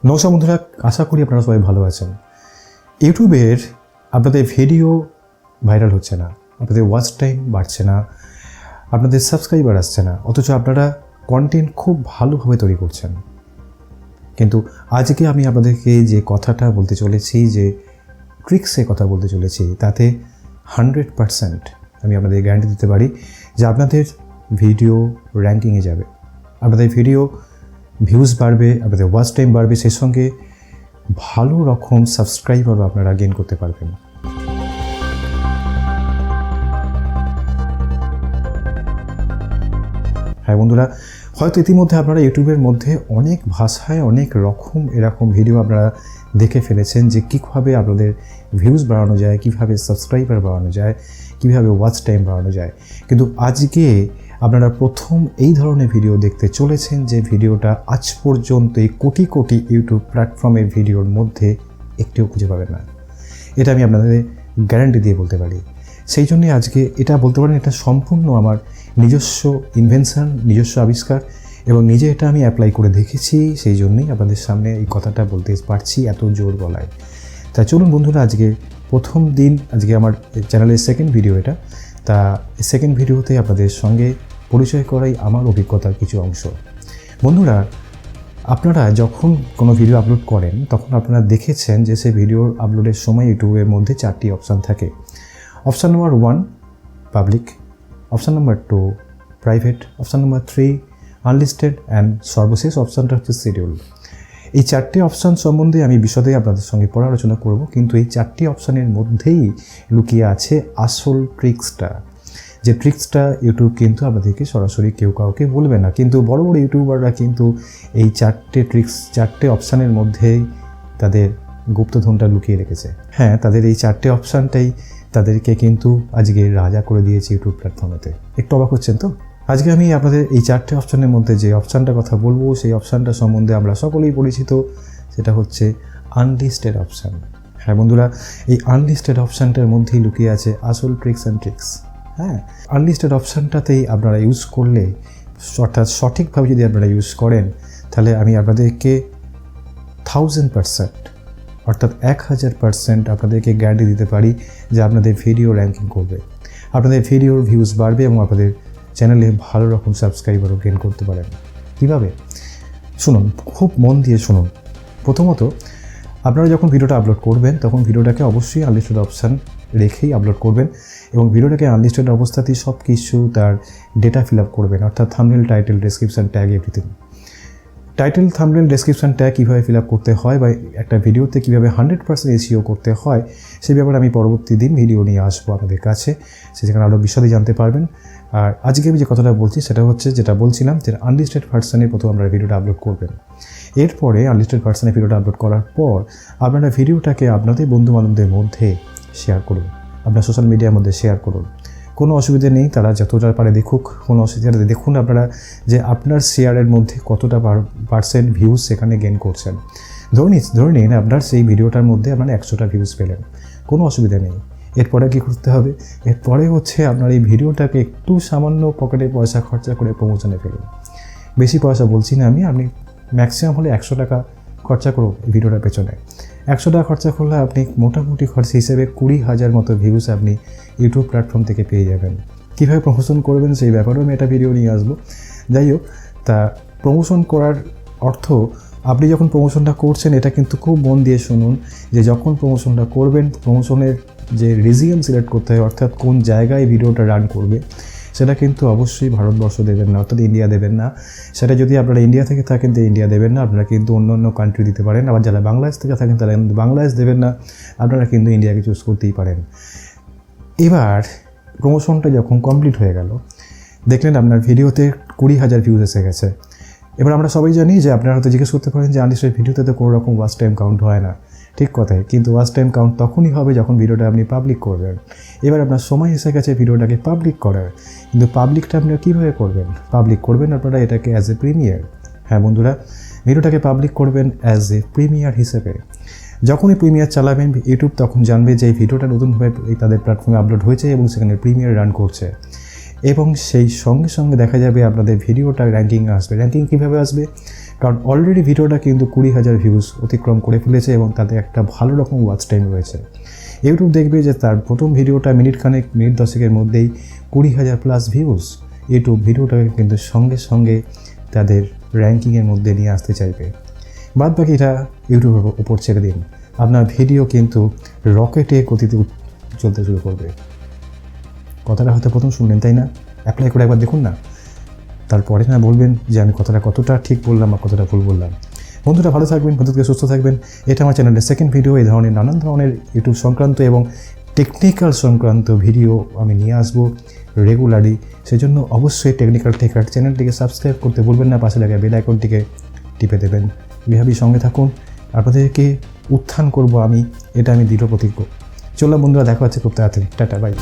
নমস্কার বন্ধুরা, আশা করি আপনারা সবাই ভালো আছেন। ইউটিউবের আপনাদের ভিডিও ভাইরাল হচ্ছে না, আপনাদের ওয়াচ টাইম বাড়ছে না, আপনাদের সাবস্ক্রাইবার আসছে না, অথচ আপনারা কন্টেন্ট খুব ভালোভাবে তৈরি করছেন। কিন্তু আজকে আমি আপনাদেরকে যে কথাটা বলতে চলেছি, যে ট্রিক্সে কথা বলতে চলেছি, তাতে 100% আমি আপনাদের গ্যারান্টি দিতে পারি যে আপনাদের ভিডিও র্যাঙ্কিংয়ে যাবে, আপনাদের ভিডিও ভিউজ বাড়বে, আপনাদের ওয়াচ টাইম বাড়বে, সেই সঙ্গে ভালো রকম সাবস্ক্রাইবারও আপনারা গেইন করতে পারবেন। হ্যাঁ বন্ধুরা, হয়তো ইতিমধ্যে আপনারা ইউটিউবের মধ্যে অনেক ভাষায় অনেক রকম এরকম ভিডিও আপনারা দেখে ফেলেছেন, যে কীভাবে আপনাদের ভিউজ বাড়ানো যায়, কীভাবে সাবস্ক্রাইবার বাড়ানো যায়, কীভাবে ওয়াচ টাইম বাড়ানো যায়। কিন্তু আজকে আপনারা প্রথম এই ধরনের ভিডিও দেখতে চলেছেন, যে ভিডিওটা আজ পর্যন্ত এই কোটি কোটি ইউটিউব প্ল্যাটফর্মের ভিডিওর মধ্যে একটিও খুঁজে পাবেন না। এটা আমি আপনাদের গ্যারান্টি দিয়ে বলতে পারি। সেই জন্যে আজকে এটা বলতে পারেন, এটা সম্পূর্ণ আমার নিজস্ব ইনভেনশন, নিজস্ব আবিষ্কার, এবং নিজে এটা আমি অ্যাপ্লাই করে দেখেছি। সেই জন্যই আপনাদের সামনে এই কথাটা বলতে পারছি এত জোর গলায়। তাই চলুন বন্ধুরা, আজকে প্রথম দিন, আজকে আমার চ্যানেলের সেকেন্ড ভিডিও এটা। তা সেকেন্ড ভিডিওতে আপনাদের সঙ্গে পরিচয় করাই আমার অভিজ্ঞতার কিছু অংশ। বন্ধুরা, আপনারা যখন কোনো ভিডিও আপলোড করেন, তখন আপনারা দেখেছেন যে সেই ভিডিও আপলোডের সময় ইউটিউবের মধ্যে 4টি অপশান থাকে। Option number 1 public, option number 2 private, option number 3 unlisted, and সর্বশেষ অপশানটা হচ্ছে শিডিউল। এই 4টে অপশান সম্বন্ধে আমি বিশদে আপনাদের সঙ্গে পরে আলোচনা করব, কিন্তু এই 4টি অপশানের মধ্যেই লুকিয়ে আছে আসল ট্রিক্সটা। যে ট্রিক্সটা ইউটিউব কিন্তু আপনাদেরকে সরাসরি কেউ কাউকে বলবে না, কিন্তু বড় বড় ইউটিউবাররা কিন্তু এই 4টে ট্রিক্স, 4টে অপশানের মধ্যেই তাদের গুপ্তধনটা লুকিয়ে রেখেছে। হ্যাঁ, তাদের এই 4টে অপশানটাই তাদেরকে কিন্তু আজকে রাজা করে দিয়েছে ইউটিউব প্ল্যাটফর্মেতে। একটু অবাক হচ্ছেন তো? আজকে আমি আপনাদের এই 4টে অপশানের মধ্যে যে অপশানটার কথা বলবো, সেই অপশানটা সম্বন্ধে আমরা সকলেই পরিচিত, সেটা হচ্ছে আনলিস্টেড অপশান। হ্যাঁ বন্ধুরা, এই আনলিস্টেড অপশানটার মধ্যেই লুকিয়ে আছে আসল ট্রিক্স অ্যান্ড ট্রিক্স। হ্যাঁ, আনলিস্টেড অপশানটাতেই আপনারা ইউজ করলে, অর্থাৎ সঠিকভাবে যদি আপনারা ইউজ করেন, তাহলে আমি আপনাদেরকে 1000%, অর্থাৎ 1000% আপনাদেরকে গ্যারান্টি দিতে পারি যে আপনাদের ভিডিও র্যাঙ্কিং করবে, আপনাদের ভিডিওর ভিউজ বাড়বে, এবং আপনাদের চ্যানেলে ভালো রকম সাবস্ক্রাইবারও গেইন করতে পারেন। কীভাবে? শুনুন, খুব মন দিয়ে শুনুন। প্রথমত, আপনারা যখন ভিডিওটা আপলোড করবেন, তখন ভিডিওটাকে অবশ্যই আনলিস্টেড অপশান রেখেই আপলোড করবেন, এবং ভিডিওটাকে আনলিস্টেড অবস্থাতেই সব কিছু তার ডেটা ফিল আপ করবেন, অর্থাৎ thumbnail, title, description, tag, everything. Title, thumbnail, description, tag কীভাবে ফিল আপ করতে হয়, বা একটা ভিডিওতে কীভাবে 100% এসইও করতে হয়, সেই ব্যাপারে আমি পরবর্তী দিন ভিডিও নিয়ে আসবো আপনাদের কাছে, সেখানে আরও বিশদে জানতে পারবেন। আর আজকে আমি যে কথাটা বলছি, সেটা হচ্ছে, যেটা বলছিলাম, যে আনলিস্টেড ভার্সানে প্রথম আপনারা ভিডিওটা আপলোড করবেন। এরপরে আনলিস্টেড ভার্সানে ভিডিওটা আপলোড করার পর আপনারা ভিডিওটাকে আপনাদের বন্ধুবান্ধবদের মধ্যে শেয়ার করুন, আপনার সোশ্যাল মিডিয়ার মধ্যে শেয়ার করুন। কোনো অসুবিধা নেই, তারা যতটা পারে দেখুক, কোনো অসুবিধা নেই। দেখুন আপনারা যে আপনার শেয়ারের মধ্যে কতটা পার্সেন্ট ভিউজ সেখানে গেইন করছেন। ধরে নিন আপনার সেই ভিডিওটার মধ্যে আপনারা 100টা ভিউজ পেলেন, কোনো অসুবিধা নেই। এরপরে কী করতে হবে? এরপরে হচ্ছে আপনার এই ভিডিওটাকে একটু সামান্য পকেটে পয়সা খরচা করে প্রমোশনে ফেলুন। বেশি পয়সা বলছি না আমি, আপনি ম্যাক্সিমাম হলে 100 টাকা খরচা করুন এই ভিডিওটার পেছনে। 100 টাকা খরচা করলে আপনি মোটামুটি খরচা হিসেবে 20,000 মতো ভিউজ আপনি ইউটিউব প্ল্যাটফর্ম থেকে পেয়ে যাবেন। কীভাবে প্রমোশন করবেন সেই ব্যাপারেও আমি একটা ভিডিও নিয়ে আসবো। যাই হোক, তা প্রমোশন করার অর্থ, আপনি যখন প্রমোশনটা করছেন, এটা কিন্তু খুব মন দিয়ে শুনুন, যে যখন প্রমোশনটা করবেন, প্রমোশনের যে রিজিয়ন সিলেক্ট করতে হয়, অর্থাৎ কোন জায়গায় ভিডিওটা রান করবে, সেটা কিন্তু অবশ্যই ভারতবর্ষ দেবেন না, অর্থাৎ ইন্ডিয়া দেবেন না। সেটা যদি আপনারা ইন্ডিয়া থেকে থাকেন তো ইন্ডিয়া দেবেন না, আপনারা কিন্তু অন্য অন্য কান্ট্রি দিতে পারেন। আবার যারা বাংলাদেশ থেকে থাকেন তারা কিন্তু বাংলাদেশ দেবেন না, আপনারা কিন্তু ইন্ডিয়াকে চুজ করতেই পারেন। এবার প্রমোশনটা যখন কমপ্লিট হয়ে গেল, দেখলেন আপনার ভিডিওতে 20,000 ভিউজ এসে গেছে। এবার আমরা সবাই জানি যে আপনারা হয়তো জিজ্ঞেস করতে পারেন যে আনলিস্টেড ভিডিওতে তো কোনো রকম ওয়াচ টাইম কাউন্ট হয় না। ঠিক কথাই, কিন্তু ওয়াচ টাইম কাউন্ট তখনই হবে যখন ভিডিওটা আপনি পাবলিক করবেন। এবার আপনার সময় এসে গেছে ভিডিওটাকে পাবলিক করার, কিন্তু পাবলিকটা আপনারা কীভাবে করবেন? পাবলিক করবেন আপনারা এটাকে অ্যাজ এ প্রিমিয়ার। হ্যাঁ বন্ধুরা, ভিডিওটাকে পাবলিক করবেন অ্যাজ এ প্রিমিয়ার হিসেবে। যখনই প্রিমিয়ার চালাবেন, ইউটিউব তখন জানবে যে এই ভিডিওটা নতুনভাবে তাদের প্ল্যাটফর্মে আপলোড হয়েছে এবং সেখানে প্রিমিয়ার রান করছে। এবং সেই সঙ্গে সঙ্গে দেখা যাবে আপনাদের ভিডিওটা র্যাঙ্কিং আসবে। র্যাঙ্কিং কীভাবে আসবে? কারণ অলরেডি ভিডিওটা কিন্তু 20,000 ভিউজ অতিক্রম করে ফেলেছে এবং তাতে একটা ভালো রকম ওয়াচ টাইম রয়েছে। ইউটিউব দেখবে যে তার প্রথম ভিডিওটা মিনিট 10 মধ্যেই 20,000 প্লাস ভিউজ। ইউটিউব ভিডিওটাকে কিন্তু সঙ্গে সঙ্গে তাদের র্যাঙ্কিংয়ের মধ্যে নিয়ে আসতে চাইবে। বাদ বাকিটা ইউটিউবের উপর ছেড়ে দিন, আপনার ভিডিও কিন্তু রকেটে গতিতে চলতে শুরু করবে। কথাটা হয়তো প্রথম শুনলেন, তাই না? অ্যাপ্লাই করে একবার দেখুন না, তারপরে না বলবেন যে আমি কথাটা কতটা ঠিক বললাম বা কতটা ভুল বললাম। বন্ধুরা ভালো থাকবেন, বন্ধুকে সুস্থ থাকবেন। এটা আমার চ্যানেলের সেকেন্ড ভিডিও। এই ধরনের নানান ধরনের ইউটিউব সংক্রান্ত এবং টেকনিক্যাল সংক্রান্ত ভিডিও আমি নিয়ে আসবো রেগুলারলি। সেজন্য অবশ্যই টেকনিক্যাল টেকহাট চ্যানেলটিকে সাবস্ক্রাইব করতে ভুলবেন না, পাশে লাগা বেল আইকনটিকে টিপে দেবেন। এভাবেই সঙ্গে থাকুন, আপনাদেরকে উত্থান করব আমি, এটা আমি দৃঢ় প্রতিজ্ঞ। চললাম বন্ধুরা, দেখা হচ্ছে খুব তাড়াতাড়ি। Tata, by.